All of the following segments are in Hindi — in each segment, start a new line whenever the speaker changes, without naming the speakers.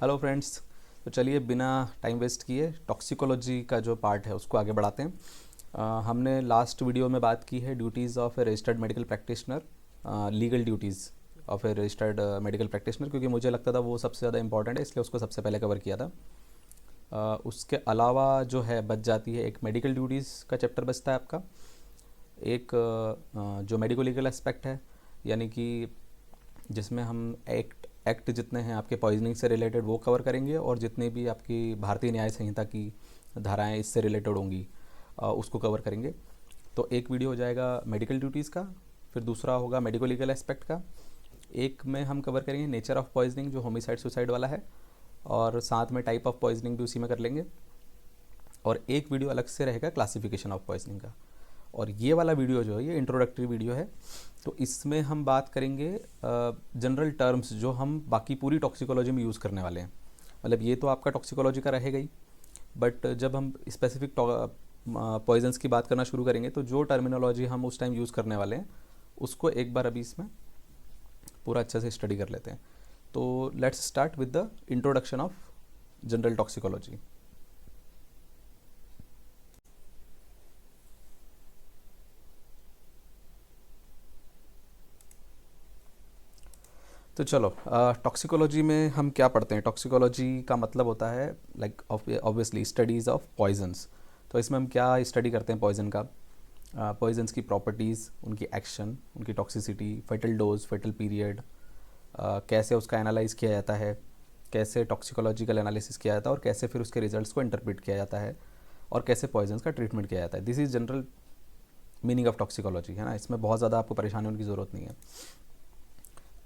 Hello friends. तो चलिए बिना टाइम वेस्ट किए टॉक्सिकोलॉजी का जो पार्ट है उसको आगे बढ़ाते हैं। हमने लास्ट वीडियो में बात की है duties of A registered medical practitioner, legal duties of A registered medical practitioner, क्योंकि मुझे लगता था वो सबसे ज़्यादा इंपॉर्टेंट है, इसलिए उसको सबसे पहले कवर किया था। उसके अलावा जो है बच जाती है एक मेडिकल ड्यूटीज़ का चैप्टर बचता है आपका, एक जो मेडिको लीगल एस्पेक्ट है, यानी कि जिसमें हम एक्ट जितने हैं आपके पॉइजनिंग से रिलेटेड वो कवर करेंगे, और जितने भी आपकी भारतीय न्याय संहिता की धाराएं इससे रिलेटेड होंगी उसको कवर करेंगे। तो एक वीडियो हो जाएगा मेडिकल ड्यूटीज़ का, फिर दूसरा होगा मेडिको लीगल एस्पेक्ट का। एक में हम कवर करेंगे नेचर ऑफ पॉइजनिंग जो होमिसाइड सुसाइड वाला है, और साथ में टाइप ऑफ पॉइजनिंग भी उसी में कर लेंगे। और एक वीडियो अलग से रहेगा क्लासिफिकेशन ऑफ पॉइजनिंग का। और ये वाला वीडियो जो है ये इंट्रोडक्टरी वीडियो है, तो इसमें हम बात करेंगे जनरल टर्म्स जो हम बाकी पूरी टॉक्सिकोलॉजी में यूज़ करने वाले हैं। मतलब ये तो आपका टॉक्सिकोलॉजी का रहेगा ही, बट जब हम स्पेसिफिक पॉइजन्स की बात करना शुरू करेंगे तो जो टर्मिनोलॉजी हम उस टाइम यूज़ करने वाले हैं उसको एक बार अभी इसमें पूरा अच्छे से स्टडी कर लेते हैं। तो let's start with the introduction of general toxicology. तो चलो, टॉक्सिकोलॉजी में हम क्या पढ़ते हैं। टॉक्सिकोलॉजी का मतलब होता है like obviously studies of poisons. तो इसमें हम क्या स्टडी करते हैं पॉइजन का, पॉइजन्स की प्रॉपर्टीज़, उनकी एक्शन, उनकी toxicity, fatal dose, fatal period, कैसे उसका एनालाइज किया जाता है, कैसे टॉक्सिकोलॉजिकल एनालिसिस किया जाता है, और कैसे फिर उसके रिजल्ट्स को इंटरप्रेट किया जाता है, और कैसे पॉइजन्स का ट्रीटमेंट किया जाता है। This is general meaning of toxicology, है ना। इसमें बहुत ज़्यादा आपको परेशानी होने की ज़रूरत नहीं है।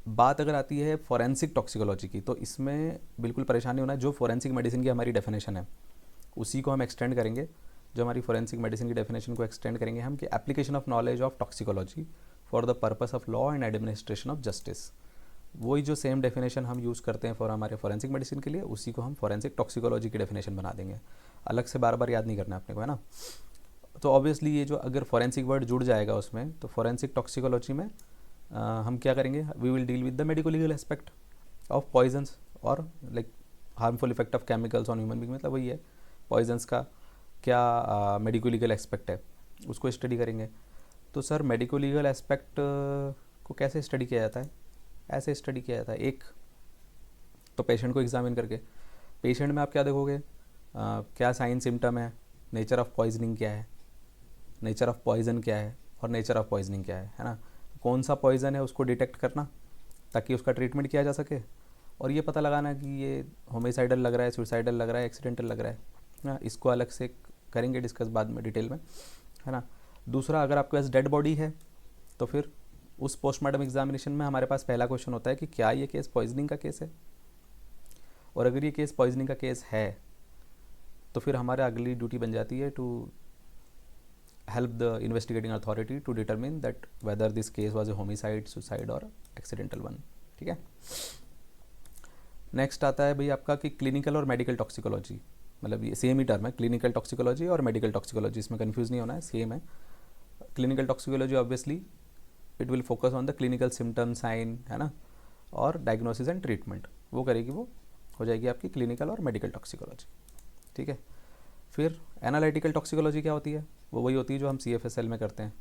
बात अगर आती है फॉरेंसिक टॉक्सिकोलॉजी की, तो इसमें बिल्कुल परेशानी होना है। जो फॉरेंसिक मेडिसिन की हमारी डेफिनेशन है उसी को हम एक्सटेंड करेंगे। जो हमारी फॉरेंसिक मेडिसिन की डेफिनेशन को एक्सटेंड करेंगे हम कि application of knowledge of toxicology for the purpose of law and administration of justice. वही जो सेम डेफिनेशन हम यूज़ करते हैं फॉर हमारे फॉरेंसिक मेडिसिन के लिए, उसी को हम फॉरेंसिक टॉक्सिकोलॉजी की डेफिनेशन बना देंगे। अलग से बार बार याद नहीं करना अपने को, है ना। तो ऑब्वियसली ये जो अगर फॉरेंसिक वर्ड जुड़ जाएगा उसमें, तो फॉरेंसिक टॉक्सिकोलॉजी में हम क्या करेंगे, we will deal with the medico legal aspect of poisons और like harmful effect of chemicals on human being. मतलब वही है, पॉइजन्स का क्या मेडिको लीगल एस्पेक्ट है उसको स्टडी करेंगे। तो सर मेडिको लीगल एस्पेक्ट को कैसे स्टडी किया जाता है, ऐसे स्टडी किया जाता है। एक तो पेशेंट को एग्जामिन करके, पेशेंट में आप क्या देखोगे, क्या साइन सिम्टम है, नेचर ऑफ पॉइजनिंग क्या है, नेचर ऑफ पॉइजन क्या है, और नेचर ऑफ पॉइजनिंग क्या है ना। कौन सा पॉइजन है उसको डिटेक्ट करना ताकि उसका ट्रीटमेंट किया जा सके, और ये पता लगाना कि ये होमिसाइडल लग रहा है, सुसाइडल लग रहा है, एक्सीडेंटल लग रहा है ना। इसको अलग से करेंगे डिस्कस बाद में डिटेल में, है ना। दूसरा, अगर आपके पास डेड बॉडी है तो फिर उस पोस्टमार्टम एग्जामिनेशन में हमारे पास पहला क्वेश्चन होता है कि क्या ये केस पॉइजनिंग का केस है, और अगर ये केस पॉइजनिंग का केस है तो फिर हमारे अगली ड्यूटी बन जाती है to help the investigating authority to determine that whether this case was a homicide, suicide or accidental one। ठीक है। नेक्स्ट आता है भाई आपका कि क्लिनिकल और मेडिकल टॉक्सिकोलॉजी। मतलब ये सेम ही टर्म है, क्लिनिकल टॉक्सिकोलॉजी और मेडिकल टॉक्सिकोलॉजी, इसमें कंफ्यूज नहीं होना है, सेम है। Clinical toxicology obviously it will focus on the clinical symptom, sign, है ना, और डायग्नोसिस एंड ट्रीटमेंट वो करेगी, वो हो जाएगी आपकी क्लिनिकल और मेडिकल टॉक्सिकोलॉजी। ठीक है। फिर एनालिटिकल टॉक्सिकोलॉजी क्या होती है, वो वही होती है जो हम CFSL में करते हैं,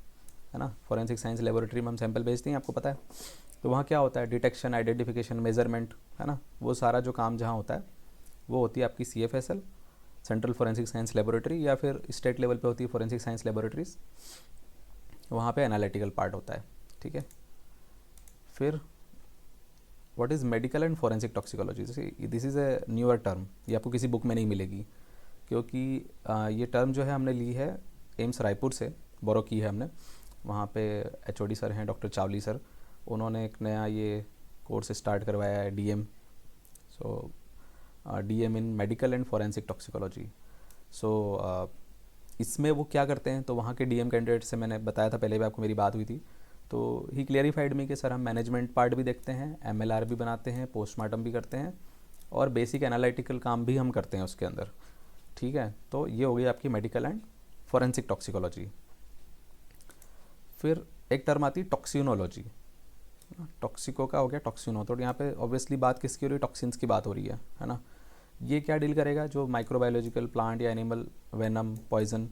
है ना। फॉरेंसिक साइंस लेबोरेटरी में हम सैंपल भेजते हैं, आपको पता है। तो वहाँ क्या होता है, डिटेक्शन, आइडेंटिफिकेशन, मेजरमेंट, है ना। वो सारा जो काम जहाँ होता है वो होती है आपकी CFSL, central forensic science laboratory, या फिर स्टेट लेवल पे होती है फॉरेंसिक साइंस लेबोरेटरीज, वहाँ पे एनालिटिकल पार्ट होता है। ठीक है। फिर what is medical and forensic toxicology, this is a newer term, ये आपको किसी बुक में नहीं मिलेगी, क्योंकि ये टर्म जो है हमने ली है एम्स रायपुर से, बोरो की है हमने। वहाँ पे HOD सर हैं डॉक्टर चावली सर, उन्होंने एक नया ये कोर्स स्टार्ट करवाया है, DM। So DM in medical and forensic toxicology. So इसमें वो क्या करते हैं, तो वहाँ के DM कैंडिडेट से मैंने बताया था, पहले भी आपको मेरी बात हुई थी, तो ही क्लियरिफाइड मी कि सर हम मैनेजमेंट पार्ट भी देखते हैं, MLR भी बनाते हैं, पोस्टमार्टम भी करते हैं, और बेसिक एनालिटिकल काम भी हम करते हैं उसके अंदर। ठीक है। तो ये हो गई आपकी मेडिकल एंड फॉरेंसिक टॉक्सिकोलॉजी। फिर एक टर्म आती है टॉक्सिनोलॉजी। टॉक्सिको का हो गया टॉक्सिनो, तो यहाँ पे ऑब्वियसली बात किसकी हो रही है, टॉक्सिन्स की बात हो रही है ना। ये क्या डील करेगा, जो माइक्रोबायोलॉजिकल प्लांट या एनिमल वेनम पॉइजन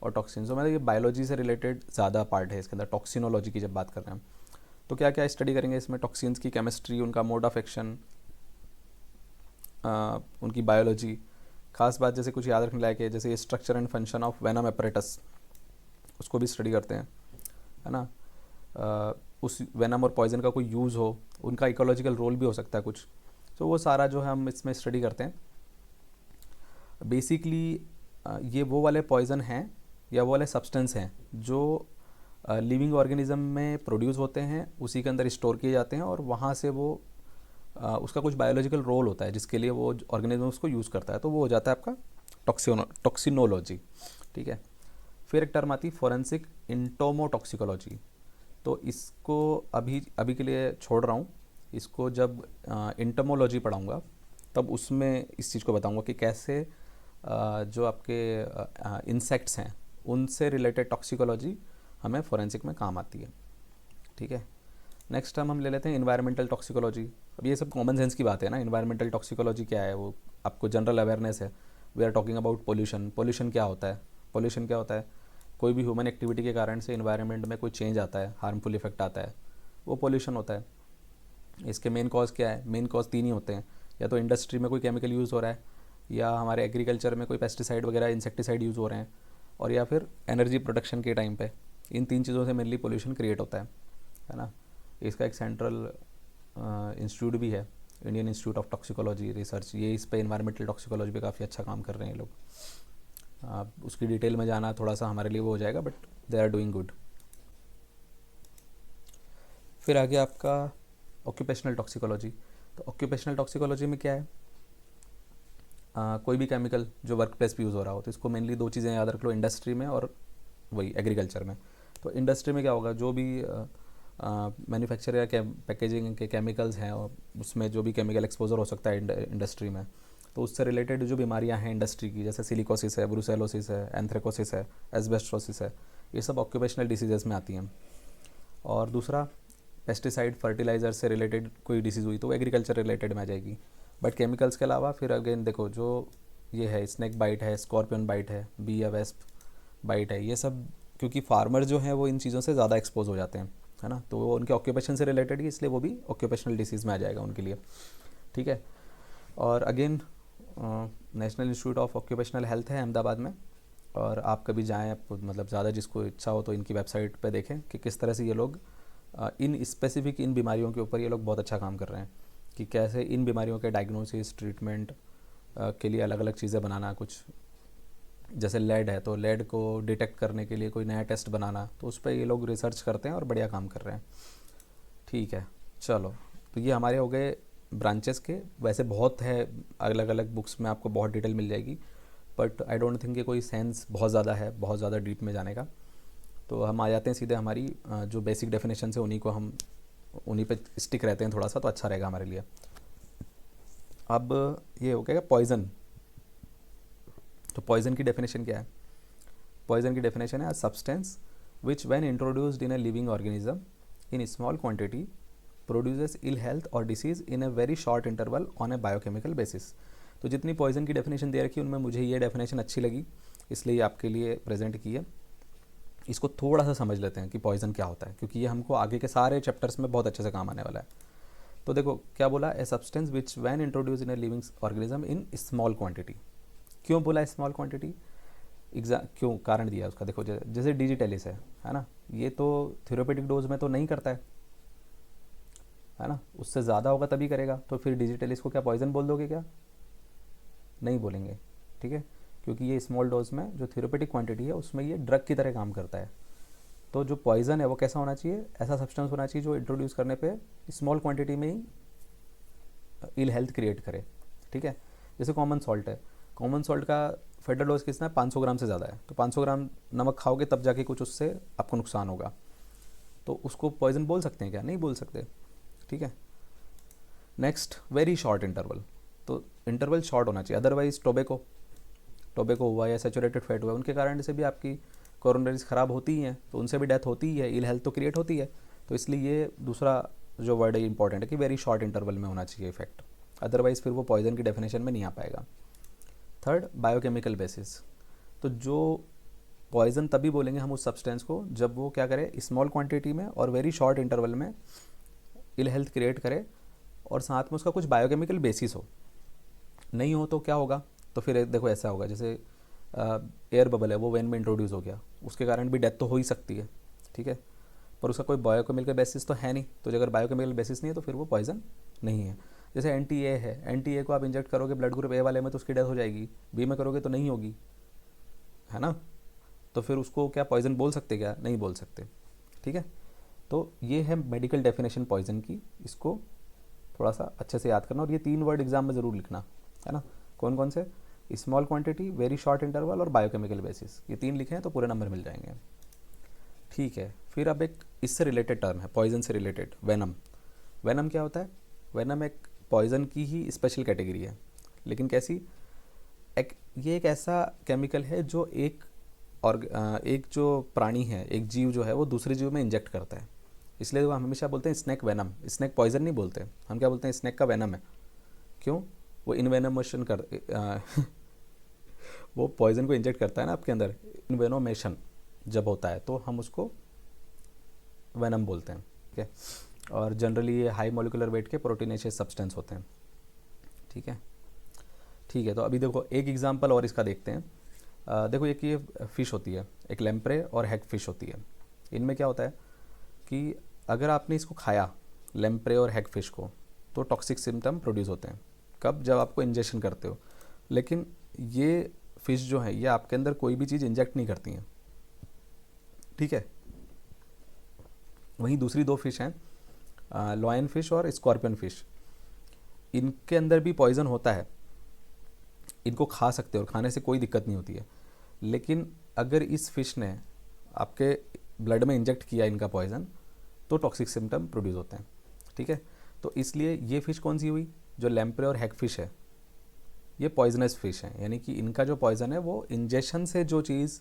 और टॉक्सिन, तो मतलब ये बायोलॉजी से रिलेटेड ज़्यादा पार्ट है इसके अंदर, टॉक्सिनोलॉजी की जब बात कर रहे हैं हम। तो क्या क्या स्टडी करेंगे इसमें, टॉक्सिन्स की केमिस्ट्री, उनका मोड ऑफ एक्शन, उनकी बायोलॉजी। खास बात जैसे कुछ याद रखने लायक है, जैसे structure and function of venom apparatus, उसको भी स्टडी करते हैं, है ना। उस वेनम और पॉइजन का कोई यूज़ हो, उनका इकोलॉजिकल रोल भी हो सकता है कुछ, तो वो सारा जो है हम इसमें स्टडी करते हैं। बेसिकली ये वो वाले पॉइजन हैं या वो वाले सब्सटेंस हैं जो लिविंग ऑर्गेनिज्म में प्रोड्यूस होते हैं, उसी के अंदर स्टोर किए जाते हैं, और वहाँ से वो उसका कुछ बायोलॉजिकल रोल होता है जिसके लिए वो ऑर्गेनिज्म उसको यूज़ करता है, तो वो हो जाता है आपका टॉक्सिनोलॉजी। ठीक है। फिर एक टर्म आती है फॉरेंसिक इंटोमोटॉक्सिकोलॉजी, तो इसको अभी अभी के लिए छोड़ रहा हूँ, इसको जब इंटोमोलॉजी पढ़ाऊँगा तब उसमें इस चीज़ को बताऊँगा कि कैसे जो आपके इंसेक्ट्स हैं उनसे रिलेटेड टॉक्सिकोलॉजी हमें फॉरेंसिक में काम आती है। ठीक है। नेक्स्ट हम ले लेते हैं इन्वायरमेंटल टॉक्सिकोलॉजी। अब ये सब कॉमन सेंस की बात है ना, इन्वायरमेंटल टॉक्सिकोलॉजी क्या है, वो आपको जनरल अवेयरनेस है। We are talking about pollution. Pollution क्या होता है, पोल्यूशन क्या होता है, कोई भी ह्यूमन एक्टिविटी के कारण से इन्वायरमेंट में कोई चेंज आता है, हार्मफुल इफेक्ट आता है, वो पोल्यूशन होता है। इसके मेन कॉज क्या है, मेन कॉज तीन ही होते हैं, या तो इंडस्ट्री में कोई केमिकल यूज़ हो रहा है, या हमारे एग्रीकल्चर में कोई पेस्टिसाइड वगैरह इंसेक्टिसाइड यूज़ हो रहे हैं, और या फिर एनर्जी प्रोडक्शन के टाइम पे। इन तीन चीज़ों से मेनली पोल्यूशन क्रिएट होता है ना। इसका एक सेंट्रल इंस्टीट्यूट भी है, Indian institute of toxicology research, ये इस पे इन्वायरमेंटल टॉक्सिकोलॉजी पे काफ़ी अच्छा काम कर रहे हैं ये लोग। उसकी डिटेल में जाना थोड़ा सा हमारे लिए वो हो जाएगा, but they are doing good. फिर आगे आपका ऑक्यूपेशनल टॉक्सिकोलॉजी। तो ऑक्यूपेशनल टॉक्सिकोलॉजी में क्या है, कोई भी केमिकल जो वर्क प्लेस पे यूज़ हो रहा हो, तो इसको मेनली दो चीज़ें याद रख लो, इंडस्ट्री में और वही एग्रीकल्चर में। तो इंडस्ट्री में क्या होगा, जो भी मैन्युफैक्चर या पैकेजिंग के केमिकल्स हैं, और उसमें जो भी केमिकल एक्सपोजर हो सकता है इंडस्ट्री में, तो उससे रिलेटेड जो बीमारियां हैं इंडस्ट्री की, जैसे सिलिकोसिस है, ब्रुसेलोसिस है, एंथ्रेकोसिस है, एस्बेस्टोसिस है, ये सब ऑक्यूपेशनल डिसीजेस में आती हैं। और दूसरा पेस्टिसाइड फर्टिलाइज़र से रिलेटेड कोई डिसीज़ हुई तो वो एग्रीकल्चर रिलेटेड में आ जाएगी। बट केमिकल्स के अलावा फिर अगेन देखो, जो ये है स्नैक बाइट है, स्कॉर्पियन बाइट है, बी या वेस्प बाइट है, ये सब क्योंकि फार्मर जो हैं वो इन चीज़ों से ज़्यादा एक्सपोज हो जाते हैं, है ना, तो वो उनके ऑक्यूपेशन से रिलेटेड ही, इसलिए वो भी ऑक्यूपेशनल डिसीज़ में आ जाएगा उनके लिए। ठीक है। और again national institute of occupational health है अहमदाबाद में, और आप कभी जाएँ, आप मतलब ज़्यादा जिसको इच्छा हो तो इनकी वेबसाइट पे देखें कि किस तरह से ये लोग इन स्पेसिफिक इन बीमारियों के ऊपर ये लोग बहुत अच्छा काम कर रहे हैं, कि कैसे इन बीमारियों के डायग्नोसिस, ट्रीटमेंट के लिए अलग अलग चीज़ें बनाना, कुछ जैसे लेड है तो लेड को डिटेक्ट करने के लिए कोई नया टेस्ट बनाना, तो उस पर ये लोग रिसर्च करते हैं और बढ़िया काम कर रहे हैं। ठीक है, चलो, तो ये हमारे हो गए ब्रांचेस के। वैसे बहुत है, अलग अलग बुक्स में आपको बहुत डिटेल मिल जाएगी, बट आई डोंट थिंक कि कोई सेंस बहुत ज़्यादा है, बहुत ज़्यादा डीप में जाने का। तो हम आ जाते हैं सीधे हमारी जो बेसिक डेफिनेशन है, उन्हीं को हम उन्हीं पे स्टिक रहते हैं थोड़ा सा, तो अच्छा रहेगा हमारे लिए। अब ये हो गया पॉइज़न। तो पॉइज़न की डेफिनेशन क्या है, पॉइज़न की डेफिनेशन है substance which when introduced in a living organism in small quantity produces ill health or disease in a very short interval on a biochemical basis. तो जितनी पॉइज़न की डेफिनेशन दे रखी है उनमें मुझे ये डेफिनेशन अच्छी लगी, इसलिए आपके लिए प्रेजेंट की है। इसको थोड़ा सा समझ लेते हैं कि पॉइज़न क्या होता है, क्योंकि ये हमको आगे के सारे चैप्टर्स में बहुत अच्छे से काम आने वाला है। तो देखो क्या बोला, a substance which when introduce in a living organism in small quantity. क्यों बोला स्मॉल क्वांटिटी, क्यों कारण दिया उसका, देखो जैसे डिजिटलिस है ना, ये तो थेरेपेटिक डोज में तो नहीं करता है ना, उससे ज़्यादा होगा तभी करेगा, तो फिर डिजिटलिस को क्या पॉइज़न बोल दोगे क्या, नहीं बोलेंगे। ठीक है, क्योंकि ये स्मॉल डोज में जो थेरेपेटिक क्वांटिटी है उसमें ये ड्रग की तरह काम करता है। तो जो पॉइज़न है वो कैसा होना चाहिए, ऐसा सब्सटेंस होना चाहिए जो इंट्रोड्यूस करने पे स्मॉल क्वांटिटी में ही इल हेल्थ क्रिएट करे। ठीक है, जैसे कॉमन सॉल्ट है, कॉमन सॉल्ट का फेडरल डोज कितना है, 500 ग्राम से ज़्यादा है, तो 500 ग्राम नमक खाओगे तब जाके कुछ उससे आपको नुकसान होगा, तो उसको पॉइज़न बोल सकते हैं क्या, नहीं बोल सकते। ठीक है। नेक्स्ट वेरी शॉर्ट इंटरवल, तो इंटरवल शॉर्ट होना चाहिए, अदरवाइज टोबैको हुआ या सेचुरेटेड फैट हुआ, उनके कारण से भी आपकी कोरोनरीज ख़राब होती ही हैं, तो उनसे भी डेथ होती ही है, इल हेल्थ तो क्रिएट होती है। तो इसलिए ये दूसरा जो वर्ड है इंपॉर्टेंट है कि वेरी शॉर्ट इंटरवल में होना चाहिए इफेक्ट, अदरवाइज फिर वो पॉइजन की डेफिनेशन में नहीं आ पाएगा। Third, biochemical basis. तो जो पॉइजन तभी बोलेंगे हम उस सब्सटेंस को जब वो क्या करे, स्मॉल क्वांटिटी में और वेरी शॉर्ट इंटरवल में इल हेल्थ क्रिएट करे और साथ में उसका कुछ बायोकेमिकल बेसिस हो। नहीं हो तो क्या होगा, तो फिर देखो ऐसा होगा जैसे एयर बबल है वो वेन में इंट्रोड्यूस हो गया, उसके कारण भी डेथ तो हो ही सकती है, ठीक है, पर उसका कोई बायोकेमिकल बेसिस तो है नहीं। तो अगर बायोकेमिकल बेसिस नहीं है तो फिर वो पॉइजन नहीं है। जैसे एंटी ए है, एंटी ए को आप इंजेक्ट करोगे ब्लड ग्रुप ए वाले में तो उसकी डेथ हो जाएगी, बी में करोगे तो नहीं होगी, है ना। तो फिर उसको क्या पॉइजन बोल सकते, क्या नहीं बोल सकते, ठीक है। तो ये है मेडिकल डेफिनेशन पॉइजन की, इसको थोड़ा सा अच्छे से याद करना और ये 3 वर्ड एग्जाम में ज़रूर लिखना, है ना। कौन कौन से, small quantity, very short interval और बायोकेमिकल बेसिस, ये 3 लिखे हैं तो पूरे नंबर मिल जाएंगे, ठीक है। फिर अब एक इससे रिलेटेड टर्म है, पॉइजन से रिलेटेड, वेनम। वेनम क्या होता है, वेनम एक पॉइजन की ही स्पेशल कैटेगरी है, लेकिन कैसी, ये एक ऐसा केमिकल है जो एक जो प्राणी है, एक जीव जो है वो दूसरे जीव में इंजेक्ट करता है, इसलिए वो हम हमेशा बोलते हैं स्नेक वेनम। स्नेक पॉइजन नहीं बोलते, हम क्या बोलते हैं, स्नेक का वेनम है। क्यों, वो इनवेनोमेशन वो पॉइजन को इंजेक्ट करता है ना आपके अंदर, इनवेनोमेशन जब होता है तो हम उसको वेनम बोलते हैं, ठीक है। और जनरली ये हाई मॉलिकुलर वेट के प्रोटीनेशियस सब्सटेंस होते हैं, ठीक है। ठीक है, तो अभी देखो एक एग्जांपल और इसका देखते हैं। देखो एक ये फ़िश होती है, एक लेम्प्रे और हैग फिश होती है। इनमें क्या होता है कि अगर आपने इसको खाया, लेम्प्रे और हैग फिश को, तो टॉक्सिक सिम्टम प्रोड्यूस होते हैं। कब, जब आपको इंजेक्शन करते हो। लेकिन ये फ़िश जो है ये आपके अंदर कोई भी चीज़ इंजेक्ट नहीं करती हैं, ठीक है। वहीं दूसरी 2 फिश हैं, लॉयन फिश और स्कॉर्पियन फिश, इनके अंदर भी पॉइजन होता है, इनको खा सकते हो और खाने से कोई दिक्कत नहीं होती है। लेकिन अगर इस फिश ने आपके ब्लड में इंजेक्ट किया इनका पॉइजन, तो टॉक्सिक सिम्टम प्रोड्यूस होते हैं, ठीक है। तो इसलिए ये फ़िश कौन सी हुई, जो लेम्प्रे और हैग फिश है, ये पॉइजनस फिश हैं, यानी कि इनका जो पॉइजन है वो इंजेक्शन से जो चीज़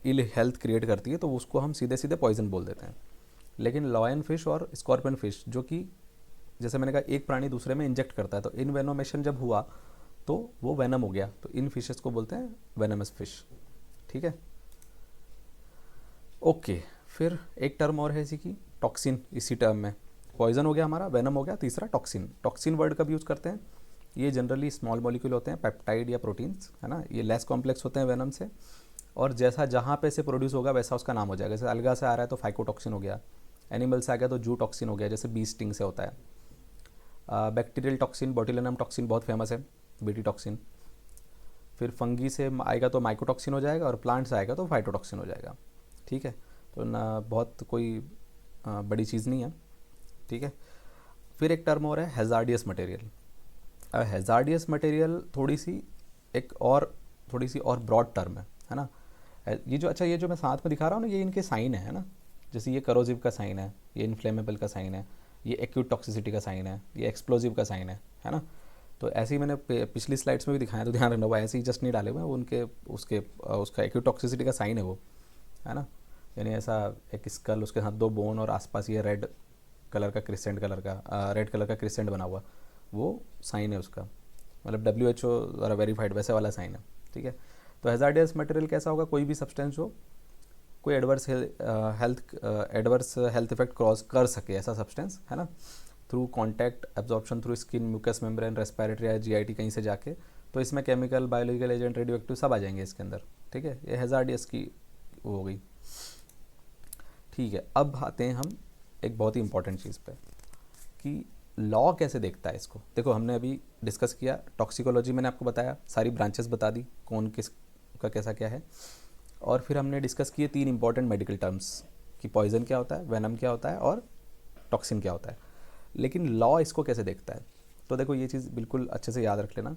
इल हेल्थ क्रिएट करती है तो उसको हम सीधे सीधे पॉइजन बोल देते हैं। लेकिन लॉयन फिश और स्कॉर्पियन फिश, जो कि जैसे मैंने कहा एक प्राणी दूसरे में इंजेक्ट करता है, तो इनवेनोमेशन जब हुआ तो वो वेनम हो गया, तो इन फिशेस को बोलते हैं वेनमस फिश, ठीक है। ओके, फिर एक टर्म और है इसी की, टॉक्सिन। इसी टर्म में पॉइजन हो गया हमारा, वेनम हो गया, तीसरा टॉक्सिन। टॉक्सिन वर्ड कब यूज़ करते हैं, ये जनरली स्मॉल मॉलिक्यूल होते हैं, पेप्टाइड या प्रोटीन्स, है ना। ये लेस कॉम्प्लेक्स होते हैं वेनम से, और जैसा जहाँ पे से प्रोड्यूस होगा वैसा उसका नाम हो जाएगा। जैसे अलगा से आ रहा है तो फाइकोटॉक्सिन हो गया, एनिमल से आ गया तो जू टॉक्सिन हो गया, जैसे बी स्टिंग से होता है। बैक्टीरियल टॉक्सिन, बोtulinum टॉक्सिन बहुत फेमस है, बीटी टॉक्सिन। फिर फंगी से आएगा तो माइकोटॉक्सिन हो जाएगा, और प्लांट से आएगा तो फाइटोटॉक्सिन हो जाएगा, ठीक है। तो ना बहुत कोई बड़ी चीज़ नहीं है, ठीक है। फिर एक टर्म और है हैज़ार्डियस मटेरियल। अब हैज़ार्डियस मटेरियल थोड़ी सी और ब्रॉड टर्म है ना। ये जो, अच्छा ये जो मैं साथ में दिखा रहा हूँ ना, ये इनके साइन है ना। जैसे ये करोजिव का साइन है, ये इन्फ्लेमेबल का साइन है, ये एक्यूट टॉक्सिसिटी का साइन है, ये एक्सप्लोजिव का साइन है ना। तो ऐसे ही मैंने पिछली स्लाइड्स में भी दिखाया, तो ध्यान रखना, वो ऐसे ही जस्ट नहीं डाले हुए, उनके उसका एक्यूट टॉक्सिसिटी का साइन है वो, है ना। यानी ऐसा एक स्कल, उसके साथ 2 बोन और आसपास ये रेड कलर का क्रिसेंट बना हुआ, वो साइन है उसका, मतलब WHO द्वारा वेरीफाइड वैसे वाला साइन है, ठीक है। तो हैज़ार्डियस मटेरियल कैसा होगा, कोई भी सब्सटेंस जो कोई एडवर्स हेल्थ इफेक्ट क्रॉस कर सके, ऐसा सब्सटेंस, है ना। Through contact, absorption through skin, mucous membrane, respiratory या GIT कहीं से जाके, तो इसमें chemical, biological agent, radioactive सब आ जाएंगे इसके अंदर, ठीक है। ये हैज़ार्डियस की वो हो गई, ठीक है। अब आते हैं हम एक बहुत ही इंपॉर्टेंट चीज़ पे कि लॉ कैसे देखता है इसको। देखो हमने अभी डिस्कस किया टॉक्सिकोलॉजी, मैंने आपको बताया, सारी ब्रांचेस बता दी कौन किस का कैसा क्या है, और फिर हमने डिस्कस किए 3 इंपॉर्टेंट मेडिकल टर्म्स कि पॉइजन क्या होता है, वेनम क्या होता है और टॉक्सिन क्या होता है। लेकिन लॉ इसको कैसे देखता है, तो देखो ये चीज़ बिल्कुल अच्छे से याद रख लेना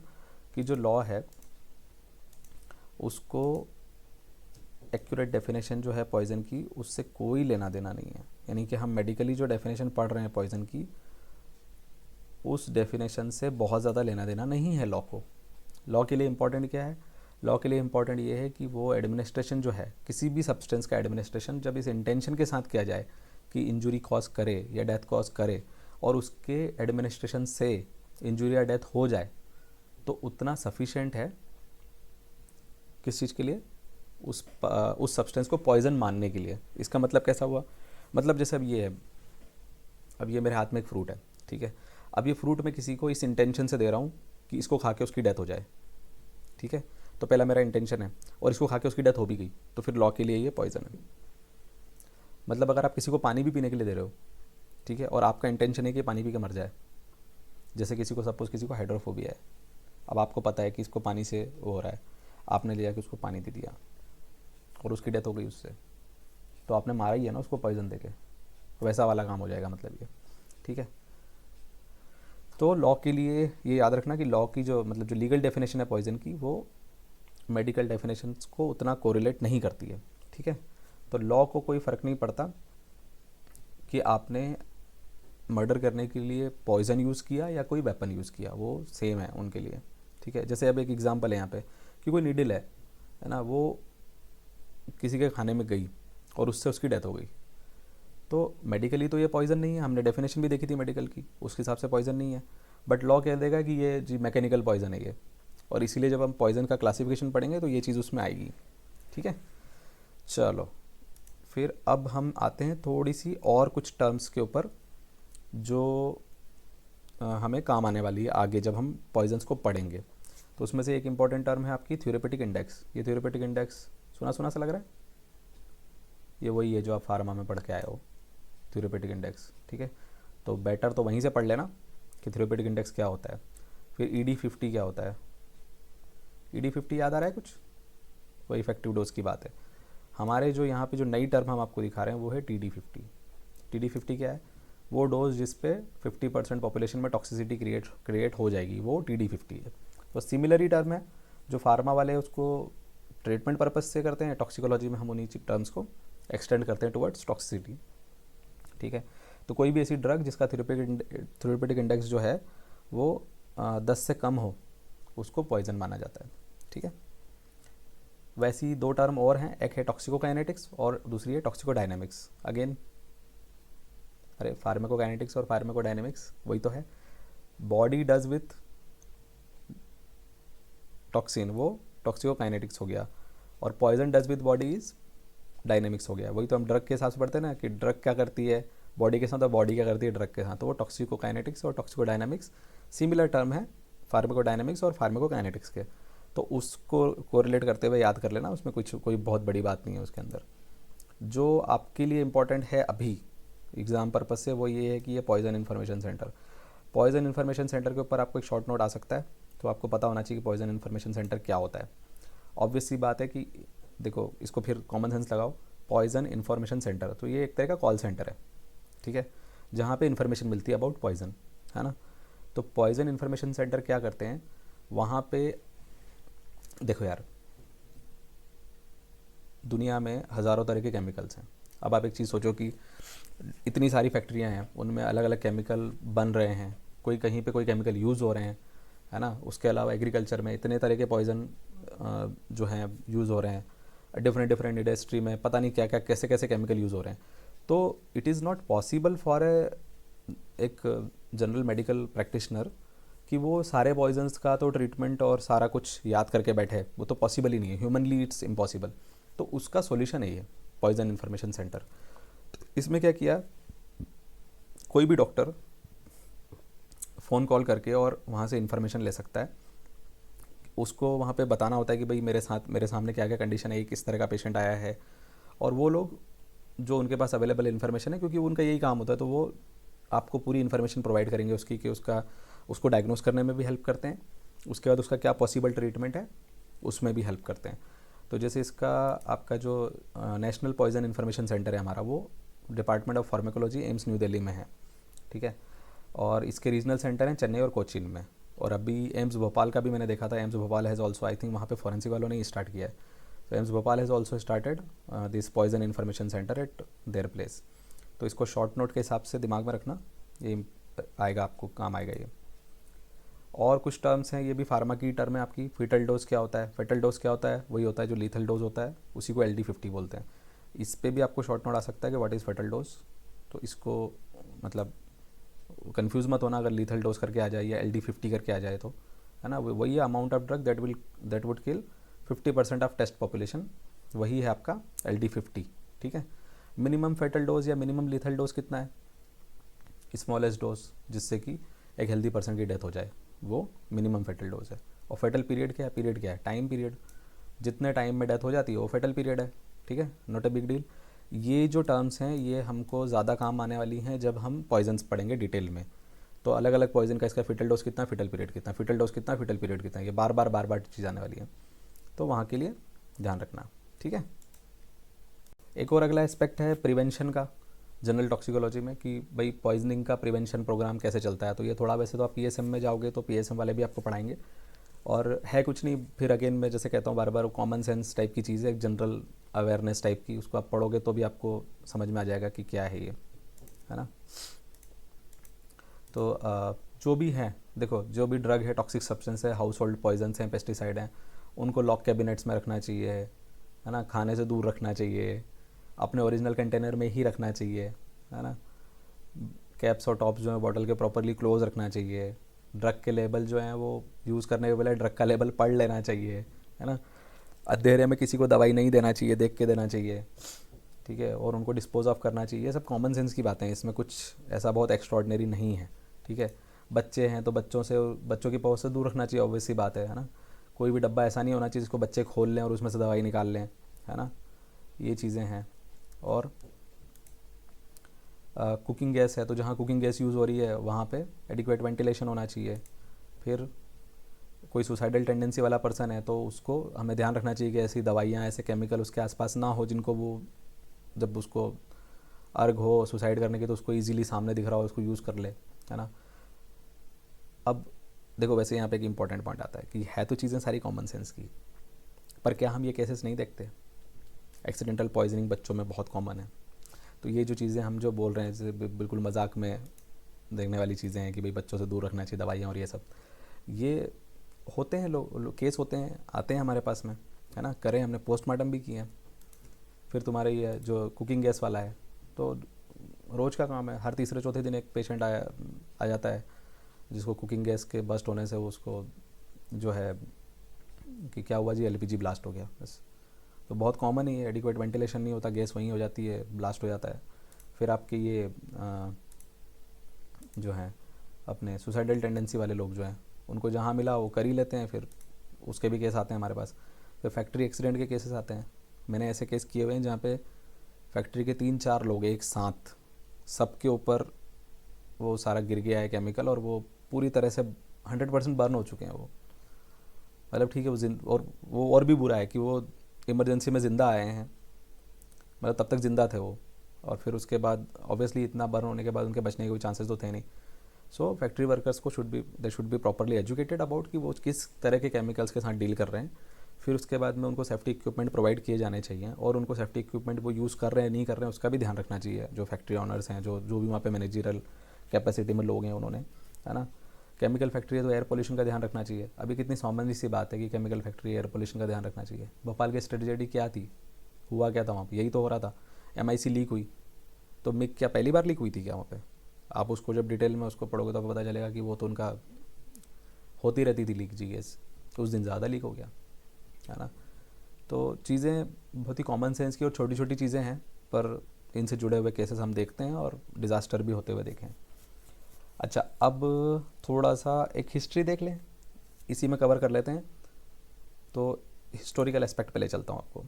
कि जो लॉ है उसको एक्यूरेट डेफिनेशन जो है पॉइजन की, उससे कोई लेना देना नहीं है। यानी कि हम मेडिकली जो डेफिनेशन पढ़ रहे हैं पॉइजन की, उस डेफिनेशन से बहुत ज़्यादा लेना देना नहीं है लॉ को। लॉ के लिए इम्पॉर्टेंट क्या है, लॉ के लिए इम्पॉर्टेंट ये है कि वो एडमिनिस्ट्रेशन जो है, किसी भी सब्सटेंस का एडमिनिस्ट्रेशन जब इस इंटेंशन के साथ किया जाए की इंजरी कॉज करे या डेथ कॉज करे और उसके एडमिनिस्ट्रेशन से इंजरी या डेथ हो जाए तो उतना सफिशेंट है किस चीज़ के लिए, उस सब्सटेंस को पॉइजन मानने के लिए। इसका मतलब कैसा हुआ, मतलब जैसे अब ये है, अब ये मेरे हाथ में एक फ्रूट है, ठीक है, अब ये फ्रूट मैं किसी को इस इंटेंशन से दे रहा हूँ कि इसको खा के उसकी डेथ हो जाए, ठीक है, तो पहला मेरा इंटेंशन है और इसको खा के उसकी डेथ हो भी गई तो फिर लॉ के लिए ये पॉइजन है। मतलब अगर आप किसी को पानी भी पीने के लिए दे रहे हो, ठीक है, और आपका इंटेंशन है कि पानी पी के मर जाए, जैसे किसी को सपोज किसी को हाइड्रोफोबिया है, अब आपको पता है कि इसको पानी से वो हो रहा है, आपने लिया कि उसको पानी दे दिया और उसकी डेथ हो गई उससे, तो आपने मारा ही है ना उसको पॉइजन देके, वैसा वाला काम हो जाएगा मतलब ये, ठीक है। तो लॉ के लिए ये याद रखना कि लॉ की जो मतलब जो लीगल डेफिनेशन है पॉइजन की वो मेडिकल डेफिनेशंस को उतना कोरिलेट नहीं करती है, ठीक है। तो लॉ को कोई फ़र्क नहीं पड़ता कि आपने मर्डर करने के लिए पॉइजन यूज़ किया या कोई वेपन यूज़ किया, वो सेम है उनके लिए, ठीक है। जैसे अब एक एग्जांपल है यहाँ पे कि कोई नीडल है ना, वो किसी के खाने में गई और उससे उसकी डेथ हो गई, तो मेडिकली तो ये पॉइजन नहीं है, हमने डेफिनेशन भी देखी थी मेडिकल की, उसके हिसाब से पॉइजन नहीं है, बट लॉ कह देगा कि ये जी मैकेनिकल पॉइजन है ये, और इसीलिए जब हम पॉइजन का क्लासिफिकेशन पढ़ेंगे तो ये चीज़ उसमें आएगी, ठीक है। चलो फिर अब हम आते हैं थोड़ी सी और कुछ टर्म्स के ऊपर जो हमें काम आने वाली है आगे जब हम पॉइजन्स को पढ़ेंगे। तो उसमें से एक इंपॉर्टेंट टर्म है आपकी थ्योरेपेटिक इंडेक्स। ये थ्योरेपेटिक इंडेक्स सुना सुना सा लग रहा है, ये वही है जो आप फार्मा में पढ़ के आए हो, थ्योरेपेटिक इंडेक्स, ठीक है। तो बेटर तो वहीं से पढ़ लेना कि थ्योरेपेटिक इंडेक्स क्या होता है। फिर ED50 क्या होता है, ED50 याद आ रहा है कुछ, वो इफेक्टिव डोज की बात है। हमारे जो यहाँ पे जो नई टर्म हम आपको दिखा रहे हैं वो है TD50। TD50 क्या है, वो डोज जिस पे 50% पॉपुलेशन में टॉक्सिसिटी क्रिएट हो जाएगी, वो TD50 है। तो सिमिलर ही टर्म है, जो फार्मा वाले उसको ट्रीटमेंट पर्पज से करते हैं, टॉक्सिकोलॉजी में हम उन्हीं टर्म्स को एक्सटेंड करते हैं टुवर्ड्स टॉक्सिसिटी, ठीक है। तो कोई भी ऐसी ड्रग जिसका थ्योरेपेटिक इंडेक्स जो है वो 10 से कम हो उसको पॉइजन माना जाता है, ठीक है। वैसी दो टर्म और हैं, एक है टॉक्सिकोकाइनेटिक्स और दूसरी है टॉक्सिकोडायनेमिक्स। अगेन अरे फार्माकोकाइनेटिक्स और फार्माकोडायनेमिक्स वही तो है। बॉडी डज विथ टॉक्सिन वो टॉक्सिकोकाइनेटिक्स हो गया, और poison does with body is dynamics हो गया। वही तो हम ड्रग के हिसाब से पढ़ते हैं ना कि ड्रग क्या करती है बॉडी के साथ और बॉडी क्या करती है ड्रग के साथ, तो वो टॉक्सिकोकाइनेटिक्स और टॉक्सिकोडायनेमिक्स सिमिलर टर्म है फार्माकोडायनेमिक्स और फार्माकोकाइनेटिक्स के। तो उसको कोरिलेट करते हुए याद कर लेना, उसमें कुछ कोई बहुत बड़ी बात नहीं है उसके अंदर। जो आपके लिए इम्पोर्टेंट है अभी एग्ज़ाम पर्पज से वो ये है कि ये poison information centre, poison information centre के ऊपर आपको एक शॉर्ट नोट आ सकता है, तो आपको पता होना चाहिए कि पॉइजन इन्फॉर्मेशन सेंटर क्या होता है। ऑब्वियस सी बात है कि देखो इसको फिर कॉमन सेंस लगाओ, पॉइजन इन्फॉर्मेशन सेंटर, तो ये एक तरह का कॉल सेंटर है, ठीक है, जहाँ पे इन्फॉर्मेशन मिलती है अबाउट पॉइजन, है ना। तो पॉइजन इन्फॉर्मेशन सेंटर क्या करते हैं, वहाँ पे देखो यार दुनिया में हज़ारों तरह के केमिकल्स हैं। अब आप एक चीज़ सोचो कि इतनी सारी फैक्ट्रियाँ हैं, उनमें अलग अलग केमिकल बन रहे हैं, कोई कहीं पे कोई केमिकल यूज़ हो रहे हैं, है ना। उसके अलावा एग्रीकल्चर में इतने तरह के पॉइजन जो हैं यूज़ हो रहे हैं, डिफरेंट इंडस्ट्री में पता नहीं क्या क्या कैसे कैसे केमिकल यूज़ हो रहे हैं। तो it is not possible for एक जनरल मेडिकल प्रैक्टिशनर कि वो सारे पॉइजन्स का तो ट्रीटमेंट और सारा कुछ याद करके बैठे, वो तो पॉसिबल ही नहीं है, ह्यूमनली इट्स इम्पॉसिबल। तो उसका सॉल्यूशन है ये पॉइजन इन्फॉर्मेशन सेंटर। इसमें क्या किया, कोई भी डॉक्टर फ़ोन कॉल करके और वहाँ से इन्फॉर्मेशन ले सकता है, उसको वहाँ पे बताना होता है कि भाई मेरे सामने क्या क्या कंडीशन है, किस तरह का पेशेंट आया है, और वो लोग जो उनके पास अवेलेबल इन्फॉर्मेशन है, क्योंकि उनका यही काम होता है, तो वो आपको पूरी इन्फॉर्मेशन प्रोवाइड करेंगे उसकी कि उसको डायग्नोस करने में भी हेल्प करते हैं, उसके बाद उसका क्या पॉसिबल ट्रीटमेंट है उसमें भी हेल्प करते हैं। तो जैसे इसका आपका जो नेशनल पॉइजन इन्फॉर्मेशन सेंटर है हमारा, वो department of pharmacology AIIMS new Delhi में है, ठीक है। और इसके रीजनल सेंटर हैं चेन्नई और कोचीन में, और अभी एम्स भोपाल का भी मैंने देखा था, AIIMS Bhopal has also, I think वहाँ पे फॉरेंसिक वालों ने ही स्टार्ट किया है, तो AIIMS Bhopal has also started this poison information centre at their place. तो इसको शॉर्ट नोट के हिसाब से दिमाग में रखना, ये आएगा आपको काम आएगा ये। और कुछ टर्म्स हैं, ये भी फार्मा की टर्म है आपकी। फीटल डोज क्या होता है, फेटल डोज क्या होता है, वही होता है जो लीथल डोज होता है, उसी को LD50 बोलते हैं। इस पे भी आपको शॉर्ट नोट आ सकता है कि व्हाट इज़ फेटल डोज, तो इसको मतलब कंफ्यूज मत होना अगर लीथल डोज करके आ जाए या LD50 करके आ जाए तो, है ना, वही amount of drug that would kill 50% of test population, वही है आपका LD50, ठीक है। मिनिमम फेटल डोज या मिनिमम लीथल डोज कितना है, स्मॉलेस्ट डोज जिससे कि एक हेल्दी पर्सन की डेथ हो जाए, वो मिनिमम फेटल डोज है। और फेटल पीरियड क्या है, टाइम पीरियड, जितने टाइम में डेथ हो जाती है वो फेटल पीरियड है, ठीक है, नॉट अ बिग डील। ये जो टर्म्स हैं ये हमको ज़्यादा काम आने वाली हैं जब हम पॉइजन्स पढ़ेंगे डिटेल में। तो अलग अलग पॉइजन का इसका फेटल डोज कितना, फेटल पीरियड कितना, फेटल डोज कितना, फेटल पीरियड कितना, ये बार बार चीज़ आने वाली है, तो वहाँ के लिए ध्यान रखना, ठीक है। एक और अगला एस्पेक्ट है प्रिवेंशन का जनरल टॉक्सिकोलॉजी में, कि भाई पॉइजनिंग का प्रिवेंशन प्रोग्राम कैसे चलता है। तो ये थोड़ा, वैसे तो आप PSM में जाओगे तो PSM वाले भी आपको पढ़ाएंगे, और है कुछ नहीं, फिर अगेन मैं जैसे कहता हूँ बार बार, कॉमन सेंस टाइप की चीज़ है, एक जनरल अवेयरनेस टाइप की, उसको आप पढ़ोगे तो भी आपको समझ में आ जाएगा कि क्या है ये, है ना। तो जो भी है, देखो जो भी ड्रग है, टॉक्सिक सब्सटेंस है, हाउस होल्ड पॉइजन्स हैं, पेस्टिसाइड हैं, उनको लॉक कैबिनेट्स में रखना चाहिए, है ना, खाने से दूर रखना चाहिए, अपने ओरिजिनल कंटेनर में ही रखना चाहिए, है ना, कैप्स और टॉप्स जो है बॉटल के प्रॉपरली क्लोज रखना चाहिए, ड्रग के लेबल जो हैं वो यूज़ करने के पहले ड्रग का लेबल पढ़ लेना चाहिए, है ना, अंधेरे में किसी को दवाई नहीं देना चाहिए, देख के देना चाहिए, ठीक है, और उनको डिस्पोज ऑफ करना चाहिए। ये सब कॉमन सेंस की बातें हैं, इसमें कुछ ऐसा बहुत एक्स्ट्रॉर्डनरी नहीं है, ठीक है। बच्चे हैं तो बच्चों की पहुंच से दूर रखना चाहिए, ऑब्वियस सी बात है ना। कोई भी डब्बा ऐसा नहीं होना चाहिए जिसको बच्चे खोल लें और उसमें से दवाई निकाल लें, है ना, ये चीज़ें हैं। और कुकिंग गैस है तो जहाँ कुकिंग गैस यूज़ हो रही है वहाँ पे एडिक्वेट वेंटिलेशन होना चाहिए। फिर कोई सुसाइडल टेंडेंसी वाला पर्सन है तो उसको हमें ध्यान रखना चाहिए कि ऐसी दवाइयाँ, ऐसे केमिकल उसके आसपास ना हो जिनको वो, जब उसको अर्ग हो सुसाइड करने की तो उसको इजीली सामने दिख रहा हो, उसको यूज़ कर ले, है ना। अब देखो वैसे यहाँ पे एक इंपॉर्टेंट पॉइंट आता है कि है तो चीज़ें सारी कॉमन सेंस की, पर क्या हम ये केसेस नहीं देखते। एक्सीडेंटल पॉइजनिंग बच्चों में बहुत कॉमन है। तो ये जो चीज़ें हम जो बोल रहे हैं जैसे बिल्कुल मजाक में देखने वाली चीज़ें हैं कि भाई बच्चों से दूर रखना चाहिए दवाइयाँ और ये सब, ये होते हैं केस होते हैं, आते हैं हमारे पास में, है ना, करें हमने पोस्टमार्टम भी किए हैं। फिर तुम्हारे ये जो कुकिंग गैस वाला है तो रोज़ का काम है, हर तीसरे चौथे दिन एक पेशेंट आ जाता है जिसको कुकिंग गैस के बस्ट होने से उसको जो है कि क्या हुआ जी, LPG ब्लास्ट हो गया, बस। तो बहुत कॉमन ही है, एडिक्वेट वेंटिलेशन नहीं होता, गैस वहीं हो जाती है, ब्लास्ट हो जाता है। फिर आपके ये जो हैं अपने सुसाइडल टेंडेंसी वाले लोग जो हैं उनको जहाँ मिला वो कर ही लेते हैं, फिर उसके भी केस आते हैं हमारे पास। फिर फैक्ट्री एक्सीडेंट के केसेस आते हैं, मैंने ऐसे केस किए हुए हैं जहाँ पे फैक्ट्री के 3-4 लोग एक साथ, सबके ऊपर वो सारा गिर गया है केमिकल और वो पूरी तरह से 100% बर्न हो चुके हैं वो, मतलब ठीक है वो और भी बुरा है कि वो इमरजेंसी में ज़िंदा आए हैं, मतलब तब तक ज़िंदा थे वो, और फिर उसके बाद ऑब्वियसली इतना बर्न होने के बाद उनके बचने के कोई चांसेस तो थे नहीं। सो फैक्ट्री वर्कर्स को they should be properly educated about कि वो किस तरह के केमिकल्स के साथ डील कर रहे हैं। फिर उसके बाद में उनको सेफ्टी इक्विपमेंट प्रोवाइड किए जाने चाहिए, और उनको सेफ्टी इक्विपमेंट वो यूज़ कर रहे हैं नहीं कर रहे हैं उसका भी ध्यान रखना चाहिए। जो फैक्ट्री ऑनर्स हैं, जो भी वहाँ पे मैनेजरल कैपेसिटी में लोग हैं उन्होंने, है ना। केमिकल फैक्ट्री है तो एयर पोल्यूशन का ध्यान रखना चाहिए। अभी कितनी सामान्य सी बात है कि केमिकल फैक्ट्री एयर पोल्यूशन का ध्यान रखना चाहिए। भोपाल की स्ट्रेटेजी क्या थी, हुआ क्या था वहाँ पर, यही तो हो रहा था, MIC लीक हुई, तो मिक क्या पहली बार लीक हुई थी क्या वहाँ पे? आप उसको जब डिटेल में उसको पढ़ोगे तो आपको पता चलेगा कि वो तो उनका होती रहती थी लीक, GS, तो उस दिन ज़्यादा लीक हो गया, है ना। तो चीज़ें बहुत ही कॉमन सेंस की और छोटी छोटी चीज़ें हैं, पर इनसे जुड़े हुए केसेस हम देखते हैं और डिज़ास्टर भी होते हुए देखे हैं। अच्छा, अब थोड़ा सा एक हिस्ट्री देख लें, इसी में कवर कर लेते हैं। तो हिस्टोरिकल एस्पेक्ट पे ले चलता हूँ आपको।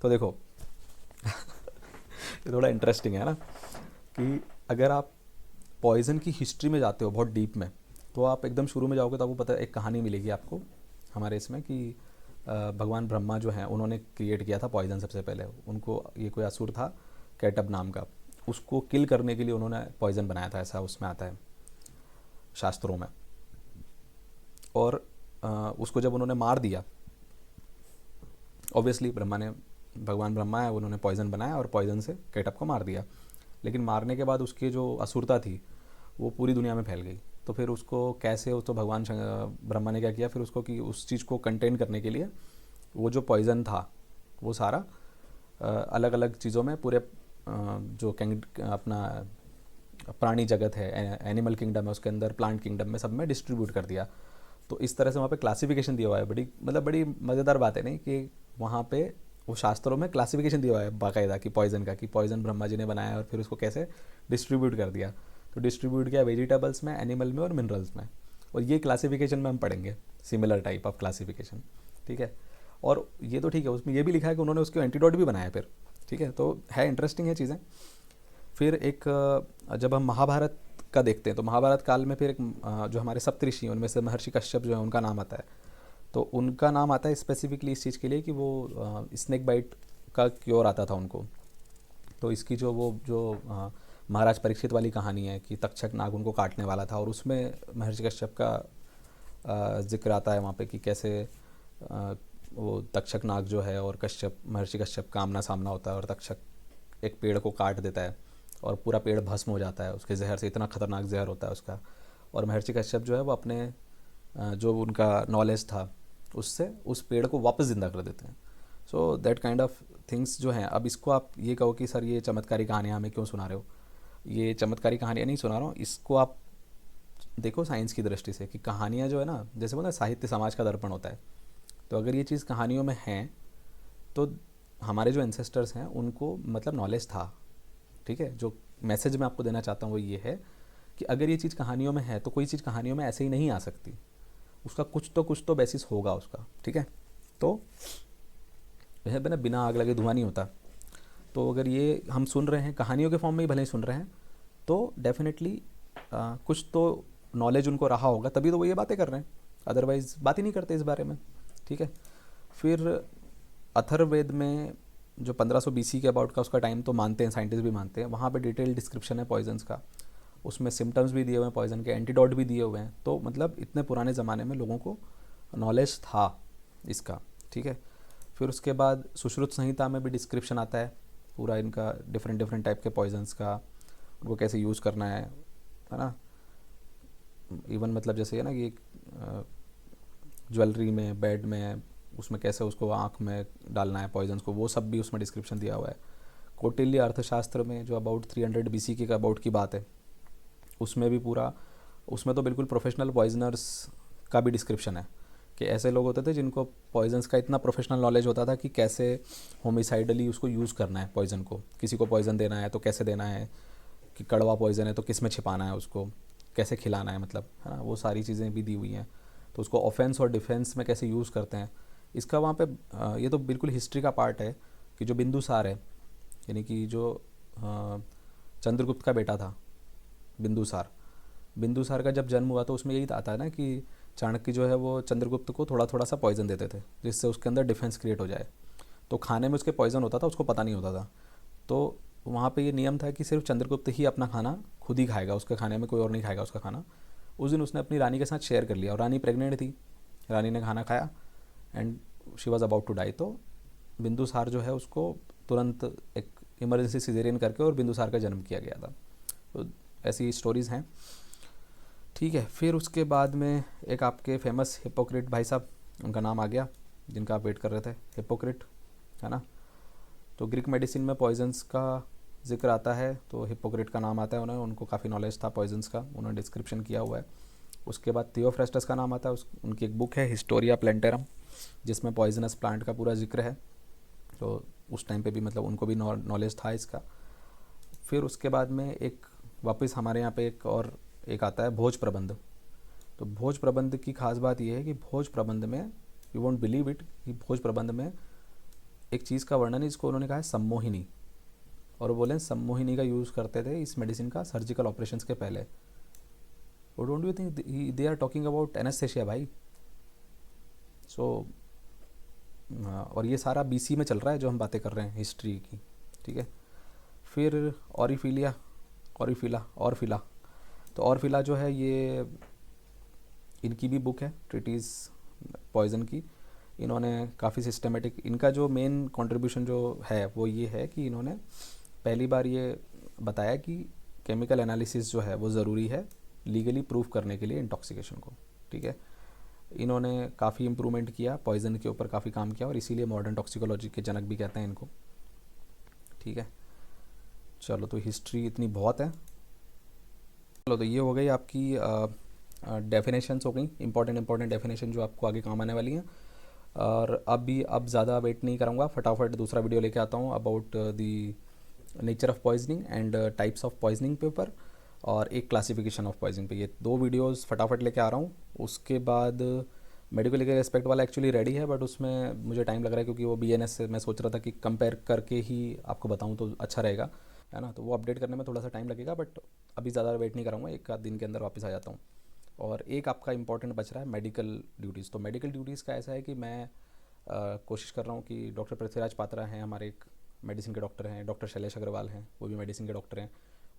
तो देखो ये थोड़ा इंटरेस्टिंग है ना, कि अगर आप पॉइज़न की हिस्ट्री में जाते हो बहुत डीप में, तो आप एकदम शुरू में जाओगे तो आपको पता है, एक कहानी मिलेगी आपको हमारे इसमें कि भगवान ब्रह्मा जो हैं उन्होंने क्रिएट किया था पॉइज़न सबसे पहले। उनको ये कोई असुर था कैटब नाम का, उसको किल करने के लिए उन्होंने पॉइज़न बनाया था, ऐसा उसमें आता है शास्त्रों में। और उसको जब उन्होंने मार दिया, ऑब्वियसली भगवान ब्रह्मा है, उन्होंने पॉइज़न बनाया और पॉइज़न से कैटब को मार दिया। लेकिन मारने के बाद उसकी जो असुरता थी वो पूरी दुनिया में फैल गई। तो फिर उसको कैसे, तो भगवान ब्रह्मा ने क्या किया फिर उसको, कि उस चीज़ को कंटेन करने के लिए वो जो पॉइज़न था वो सारा अलग अलग चीज़ों में पूरे जो अपना प्राणी जगत है, एनिमल किंगडम है, उसके अंदर प्लांट किंगडम में, सब में डिस्ट्रीब्यूट कर दिया। तो इस तरह से वहाँ पे क्लासिफिकेशन दिया हुआ है। बड़ी मतलब बड़ी मज़ेदार बात है नहीं कि वहाँ पे वो शास्त्रों में क्लासिफिकेशन दिया हुआ है बाकायदा कि पॉइजन का, कि पॉइजन ब्रह्मा जी ने बनाया और फिर उसको कैसे डिस्ट्रीब्यूट कर दिया। तो डिस्ट्रीब्यूट किया वेजिटेबल्स में, एनिमल में और मिनरल्स में। और ये क्लासिफिकेशन में हम पढ़ेंगे सिमिलर टाइप ऑफ क्लासिफिकेशन, ठीक है। और ये तो ठीक है, उसमें ये भी लिखा है कि उन्होंने उसके एंटीडोट भी बनाया फिर, ठीक है। तो है इंटरेस्टिंग है चीज़ें। फिर एक जब हम महाभारत का देखते हैं तो महाभारत काल में फिर एक जो हमारे सप्तऋषि, उनमें से महर्षि कश्यप जो है उनका नाम आता है। तो उनका नाम आता है स्पेसिफिकली इस चीज़ के लिए कि वो स्नेक बाइट का क्योर आता था उनको। तो इसकी महाराज परीक्षित वाली कहानी है कि तक्षक नाग उनको काटने वाला था, और उसमें महर्षि कश्यप का जिक्र आता है वहाँ पे कि कैसे वो तक्षक नाग जो है और महर्षि कश्यप का आमना सामना होता है, और तक्षक एक पेड़ को काट देता है और पूरा पेड़ भस्म हो जाता है उसके जहर से, इतना खतरनाक जहर होता है उसका। और महर्षि कश्यप जो है वो अपने जो उनका नॉलेज था उससे उस पेड़ को वापस ज़िंदा कर देते हैं। So that kind of things जो हैं। अब इसको आप ये कहो कि सर ये चमत्कारी कहानियाँ हमें क्यों सुना रहे हो, ये चमत्कारी कहानियाँ नहीं सुना रहा हूँ, इसको आप देखो साइंस की दृष्टि से कि कहानियाँ जो है ना, जैसे बोलते हैं साहित्य समाज का दर्पण होता है। तो अगर ये चीज़ कहानियों में है तो हमारे जो एंसेस्टर्स हैं उनको मतलब नॉलेज था, ठीक है। जो मैसेज मैं आपको देना चाहता हूँ वो ये है कि अगर ये चीज़ कहानियों में है तो कोई चीज़ कहानियों में ऐसे ही नहीं आ सकती, उसका कुछ तो बेसिस होगा उसका, ठीक है। तो यह बिना आग लगे धुआं नहीं होता। तो अगर ये हम सुन रहे हैं कहानियों के फॉर्म में ही भले ही सुन रहे हैं तो डेफिनेटली कुछ तो नॉलेज उनको रहा होगा, तभी तो वो ये बातें कर रहे हैं, अदरवाइज़ बात ही नहीं करते इस बारे में, ठीक है। फिर अथर्ववेद में जो 1500 BC के अबाउट का उसका टाइम तो मानते हैं, साइंटिस्ट भी मानते हैं, वहाँ पे डिटेल डिस्क्रिप्शन है पॉइजन्स का, उसमें सिम्टम्स भी दिए हुए हैं पॉइजन के, एंटीडोट भी दिए हुए हैं। तो मतलब इतने पुराने ज़माने में लोगों को नॉलेज था इसका, ठीक है। फिर उसके बाद सुश्रुत संहिता में भी डिस्क्रिप्शन आता है पूरा इनका, डिफरेंट डिफरेंट टाइप के पॉइजन्स का, उनको कैसे यूज़ करना है ना। इवन मतलब जैसे है ना कि ज्वेलरी में, बेड में, उसमें कैसे उसको आँख में डालना है पॉइजन्स को, वो सब भी उसमें डिस्क्रिप्शन दिया हुआ है। कौटिल्य अर्थशास्त्र में जो अबाउट 300 BC के अबाउट की बात है, उसमें भी पूरा, उसमें तो बिल्कुल प्रोफेशनल पॉइजनर्स का भी डिस्क्रिप्शन है कि ऐसे लोग होते थे जिनको पॉइजन्स का इतना प्रोफेशनल नॉलेज होता था कि कैसे होमिसाइडली उसको यूज़ करना है पॉइजन को, किसी को पॉइजन देना है तो कैसे देना है, कि कड़वा पॉइजन है तो किस में छिपाना है उसको, कैसे खिलाना है, मतलब है ना, वो सारी चीज़ें भी दी हुई हैं। तो उसको ऑफेंस और डिफेंस में कैसे यूज़ करते हैं इसका वहाँ पे ये तो बिल्कुल हिस्ट्री का पार्ट है कि जो बिंदुसार है, यानी कि जो चंद्रगुप्त का बेटा था बिंदुसार, बिंदुसार का जब जन्म हुआ तो उसमें यही आता है ना कि चाणक्य जो है वो चंद्रगुप्त को थोड़ा थोड़ा सा पॉइजन देते थे जिससे उसके अंदर डिफेंस क्रिएट हो जाए। तो खाने में उसके पॉइजन होता था, उसको पता नहीं होता था। तो वहाँ पे ये नियम था कि सिर्फ चंद्रगुप्त ही अपना खाना खुद ही खाएगा, उसके खाने में कोई और नहीं खाएगा उसका खाना। उस दिन उसने अपनी रानी के साथ शेयर कर लिया, और रानी प्रेग्नेंट थी, रानी ने खाना खाया and she was about to die. तो बिंदुसार जो है उसको तुरंत एक इमरजेंसी सिजेरियन करके और बिंदुसार का जन्म किया गया था। तो ऐसी स्टोरीज़ हैं, ठीक है। फिर उसके बाद में एक आपके फेमस हिपोक्रेट भाई साहब, उनका नाम आ गया जिनका आप वेट कर रहे थे, हिपोक्रेट, है ना। तो ग्रीक मेडिसिन में पॉइजन्स का जिक्र आता है तो हिपोक्रेट का नाम आता है, उनको काफ़ी नॉलेज था पॉइजन्स का, उन्होंने डिस्क्रिप्शन किया हुआ है। उसके बाद थियोफ्रेस्टस का नाम आता है, उनकी एक बुक है हिस्टोरिया प्लेंटेरम जिसमें पॉइजनस प्लांट का पूरा जिक्र है। तो उस टाइम पे भी मतलब उनको भी नॉलेज था इसका। फिर उसके बाद में एक वापस हमारे यहाँ पे एक आता है भोज प्रबंध। तो भोज प्रबंध की खास बात यह है कि भोज प्रबंध में, यू वोंट बिलीव इट, कि भोज प्रबंध में एक चीज़ का वर्णन है जिसको उन्होंने कहा है सम्मोहिनी, और वो बोले सम्मोहिनी का यूज़ करते थे इस मेडिसिन का सर्जिकल ऑपरेशंस के पहले। वो don't you think they are talking about anaesthesia भाई। सो और ये सारा BC में चल रहा है जो हम बातें कर रहे हैं हिस्ट्री की, ठीक है। फिर ऑरफिला तो ऑरफिला जो है ये इनकी भी बुक है ट्रिटीज़ पॉइजन की। इन्होंने काफ़ी सिस्टमेटिक, इनका जो मेन कंट्रीब्यूशन जो है वो ये है कि इन्होंने पहली बार ये बताया कि केमिकल एनालिसिस जो है वो ज़रूरी है लीगली प्रूव करने के लिए इंटॉक्सिकेशन को, ठीक है। इन्होंने काफ़ी इम्प्रूवमेंट किया पॉइजन के ऊपर, काफ़ी काम किया, और इसीलिए मॉडर्न टॉक्सिकोलॉजी के जनक भी कहते हैं इनको, ठीक है। चलो तो हिस्ट्री इतनी बहुत है। चलो तो ये हो गई आपकी डेफिनेशंस हो गई, इंपॉर्टेंट डेफिनेशन जो आपको आगे काम आने वाली हैं। और अब ज़्यादा वेट नहीं करूँगा, फटाफट दूसरा वीडियो लेके आता हूँ about the nature of poisoning and types of poisoning paper, और एक क्लासिफिकेशन ऑफ पॉइजनिंग पे। ये दो वीडियोस फटाफट लेके आ रहा हूँ। उसके बाद मेडिकल लीगल एस्पेक्ट वाला एक्चुअली रेडी है, बट उसमें मुझे टाइम लग रहा है क्योंकि वो बीएनएस से मैं सोच रहा था कि कंपेयर करके ही आपको बताऊँ तो अच्छा रहेगा, है ना। तो वो अपडेट करने में थोड़ा सा टाइम लगेगा, बट अभी ज़्यादा वेट नहीं करूँगा, एक आध दिन के अंदर वापस आ जाता हूँ। और एक आपका इंपॉर्टेंट बच रहा है मेडिकल ड्यूटीज़। तो मेडिकल ड्यूटीज़ का ऐसा है कि मैं कोशिश कर रहा हूँ कि डॉक्टर पृथ्वीराज पात्रा हैं हमारे, एक मेडिसिन के डॉक्टर हैं, डॉक्टर शैलेश अग्रवाल हैं, वो भी मेडिसिन के डॉक्टर हैं,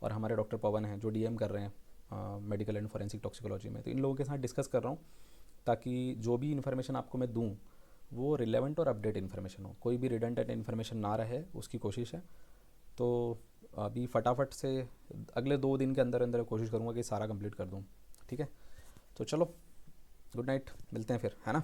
और हमारे डॉक्टर पवन हैं जो डीएम कर रहे हैं मेडिकल एंड फॉरेंसिक टॉक्सिकोलॉजी में। तो इन लोगों के साथ डिस्कस कर रहा हूँ ताकि जो भी इन्फॉर्मेशन आपको मैं दूँ वो रिलेवेंट और अपडेट इन्फॉर्मेशन हो, कोई भी रिडंडेंट इन्फॉर्मेशन ना रहे, उसकी कोशिश है। तो अभी फटाफट से अगले 2 दिन के अंदर अंदर कोशिश करूँगा कि सारा कंप्लीट कर दूँ। ठीक है, तो चलो, गुड नाइट, मिलते हैं फिर, है ना।